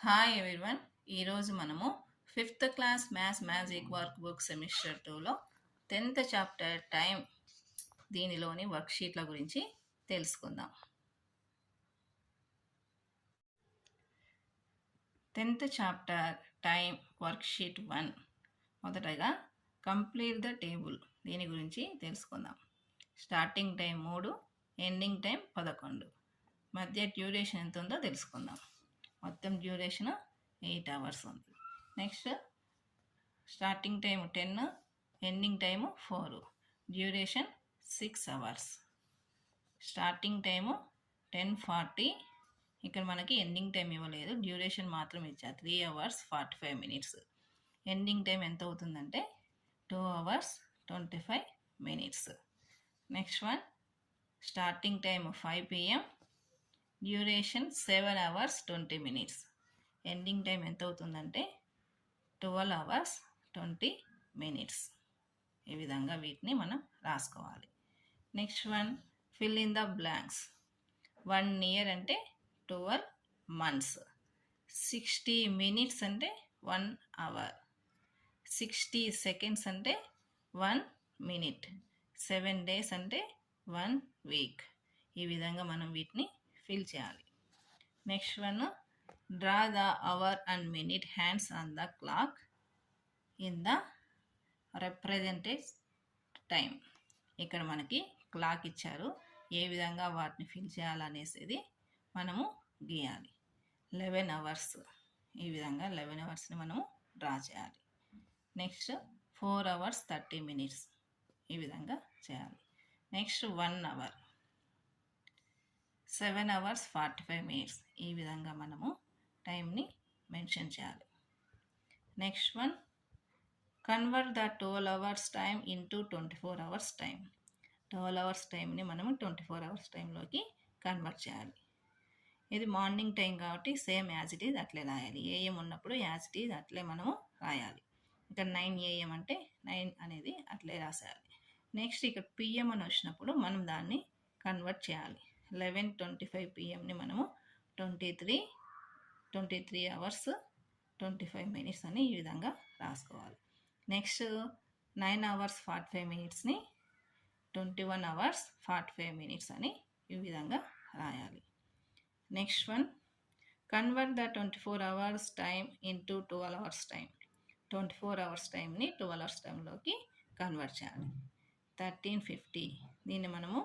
Hi everyone. ఈరోజు మనము 5th class maths magic work book semester 2లో 10th చాప్టర్ టైం దీనిలోని వర్క్షీట్ల గురించి తెలుసుకుందాం. 10th chapter time worksheet 1. మొదటగా కంప్లీట్ ద టేబుల్ దీని గురించి తెలుసుకుందాం. Starting time 3, ending time 11. మధ్య డ్యూరేషన్ ఎంత ఉందో తెలుసుకుందాం. మొత్తం డ్యూరేషన్ 8 hours ఉంది. Next starting time 10, ending time 4, duration 6 hours. Starting time 10:40, ఇక్కడ మనకి ఎండింగ్ టైం ఇవ్వలేదు, డ్యూరేషన్ మాత్రం ఇచ్చారు 3 hours 45 minutes. ఎండింగ్ టైం ఎంత అవుతుందంటే 2 hours 25 minutes. Next one starting time 5 PM, duration 7 hours 20 minutes. Ending time ఎంత అవుతుందంటే 12 hours 20 minutes. ఈ విధంగా వీటిని మనం రాసుకోవాలి. Next one fill in the blanks. 1 year అంటే 12 months, 60 minutes అంటే 1 hour, 60 seconds అంటే 1 minute, 7 days అంటే 1 week. ఈ విధంగా మనం వీటిని ఫిల్ చేయాలి. Next one draw the hour and minute hands on the clock in the represented time. ఇక్కడ మనకి క్లాక్ ఇచ్చారు, ఏ విధంగా వాటిని ఫిల్ చేయాలనేది మనము గీయాలి. 11 hours, ఈ విధంగా 11 hours మనము డ్రా చేయాలి. నెక్స్ట్ 4 hours 30 minutes, ఈ విధంగా చేయాలి. నెక్స్ట్ 1 hour, 7 hours 45 minutes, ఈ విధంగా మనము టైంని మెన్షన్ చేయాలి. Next one convert the 12 hours time into 24 hours time. 12 hours టైంని మనము 24 hours టైంలోకి కన్వర్ట్ చేయాలి. ఇది మార్నింగ్ టైం కాబట్టి సేమ్ యాజ్ ఇట్ ఈజ్ అట్లే రాయాలి. AM ఉన్నప్పుడు యాజ్ ఇట్ ఈజ్ అట్లే మనము రాయాలి. ఇక్కడ 9 AM అంటే 9 అనేది అట్లే రాసేయాలి. నెక్స్ట్ ఇక్కడ PM అని వచ్చినప్పుడు మనం దాన్ని కన్వర్ట్ చేయాలి. 11:25 PMని మనము 23 hours 25 minutes అని ఈ విధంగా రాసుకోవాలి. నెక్స్ట్ 9 hours 45 minutesని 21 hours 45 minutes అని ఈ విధంగా రాయాలి. Next one convert the 24 hours time into 12 hours time. 24 hours టైంని 12 hours టైంలోకి కన్వర్ట్ చేయాలి. 13:50, దీన్ని మనము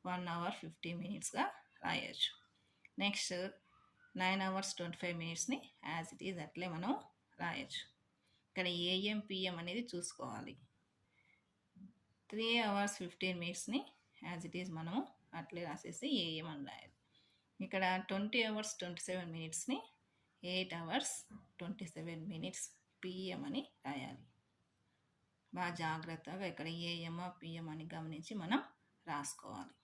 1 hour 50 minutesగా రాయొచ్చు. నెక్స్ట్ 9 hours 25 minutesని యాజ్ ఇట్ ఈజ్ అట్లే మనం రాయొచ్చు. ఇక్కడ AM PM అనేది చూసుకోవాలి. 3 hours 15 minutesని యాజ్ ఇట్ ఈజ్ మనము అట్లే రాసేసి AM అని రాయాలి. ఇక్కడ 20 hours 27 minutesని 8 hours 27 minutes PM అని రాయాలి. బాగా జాగ్రత్తగా ఇక్కడ AM PM అని గమనించి మనం రాసుకోవాలి.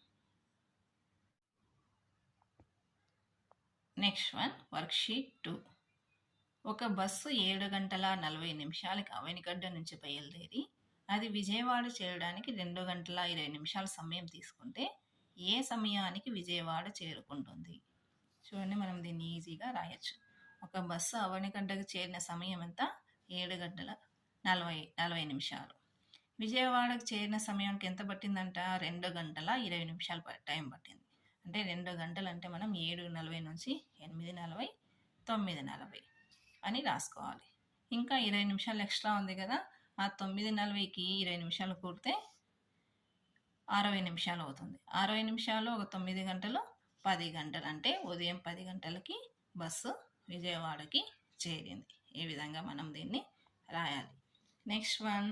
Next one worksheet 2. ఒక బస్సు 7:40 అవనిగడ్డ నుంచి బయలుదేరి అది విజయవాడ చేరడానికి 2:20 సమయం తీసుకుంటే ఏ సమయానికి విజయవాడ చేరుకుంటుంది? చూడండి, మనం దీన్ని ఈజీగా రాయొచ్చు. ఒక బస్సు అవనిగడ్డకు చేరిన సమయం ఎంత? 7:40. విజయవాడకు చేరిన సమయానికి ఎంత పట్టిందంట? 2:20 టైం పట్టింది. అంటే 2 గంటలు అంటే మనం 7:40 నుంచి 8:40 9:40 అని రాసుకోవాలి. ఇంకా 20 నిమిషాలు ఎక్స్ట్రా ఉంది కదా, ఆ 9:40కి 20 నిమిషాలు కూడితే 60 నిమిషాలు అవుతుంది. 60 నిమిషాలు ఒక 9 గంటలు 10 గంటలు, అంటే ఉదయం 10 గంటలకి బస్సు విజయవాడకి చేరింది. ఈ విధంగా మనం దీన్ని రాయాలి. నెక్స్ట్ వన్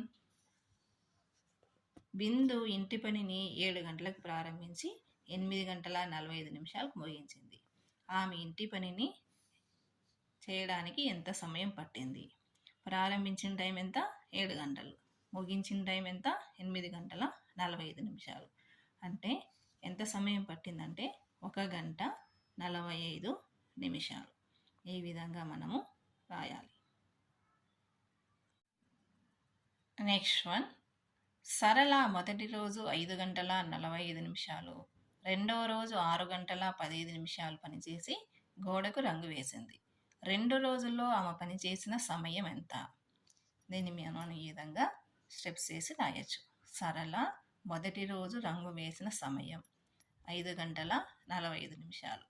బిందు ఇంటి పనిని 7 గంటలకు ప్రారంభించి 8:45 ముగించింది. ఆమె ఇంటి పనిని చేయడానికి ఎంత సమయం పట్టింది? ప్రారంభించిన టైం ఎంత? 7 గంటలు. ముగించిన టైం ఎంత? 8:45. అంటే ఎంత సమయం పట్టిందంటే 1 గంట 45 నిమిషాలు. ఈ విధంగా మనము రాయాలి. నెక్స్ట్ వన్ సరళ మొదటి రోజు 5:45, రెండవ రోజు 6:15 పనిచేసి గోడకు రంగు వేసింది. 2 రోజుల్లో ఆమె పని చేసిన సమయం ఎంత? దీన్ని మనం ఈ విధంగా స్టెప్స్ వేసి రాయొచ్చు. సరళ మొదటి రోజు రంగు వేసిన సమయం 5 గంటల 45 నిమిషాలు.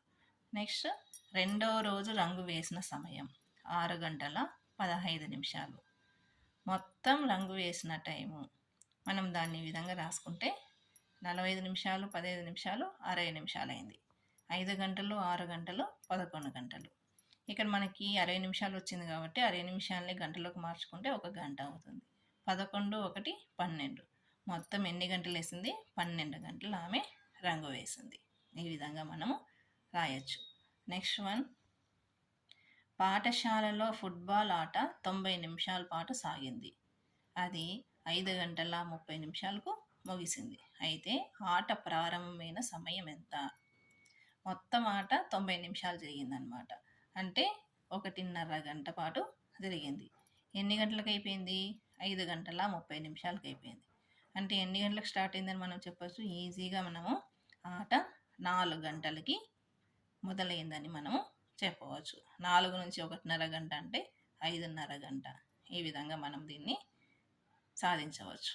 నెక్స్ట్ రెండో రోజు రంగు వేసిన సమయం 6 గంటల 15 నిమిషాలు. మొత్తం రంగు వేసిన టైము మనం దాన్ని ఈ విధంగా రాసుకుంటే 45 నిమిషాలు, 15 నిమిషాలు, 60 నిమిషాలు అయింది. 5 గంటలు, 6 గంటలు, 11 గంటలు. ఇక్కడ మనకి 60 నిమిషాలు వచ్చింది కాబట్టి 60 నిమిషాలని గంటలోకి మార్చుకుంటే 1 గంట అవుతుంది. 11, 1, 12. మొత్తం ఎన్ని గంటలు వేసింది? 12 గంటలు ఆమె రంగు వేసింది. ఈ విధంగా మనము రాయొచ్చు. నెక్స్ట్ వన్, పాఠశాలలో ఫుట్బాల్ ఆట 90 నిమిషాల పాటు సాగింది. అది 5 గంటల 30 నిమిషాలకు ముగిసింది. అయితే ఆట ప్రారంభమైన సమయం ఎంత? మొత్తం ఆట 90 నిమిషాలు జరిగిందనమాట. అంటే 1.5 గంట పాటు జరిగింది. ఎన్ని గంటలకు అయిపోయింది? 5 గంటల 30 నిమిషాలకు అయిపోయింది. అంటే ఎన్ని గంటలకు స్టార్ట్ అయిందని మనం చెప్పచ్చు. ఈజీగా మనము ఆట 4 గంటలకి మొదలైందని మనము చెప్పవచ్చు. 4 నుంచి 1.5 గంట అంటే 5.5 గంట. ఈ విధంగా మనం దీన్ని సాధించవచ్చు.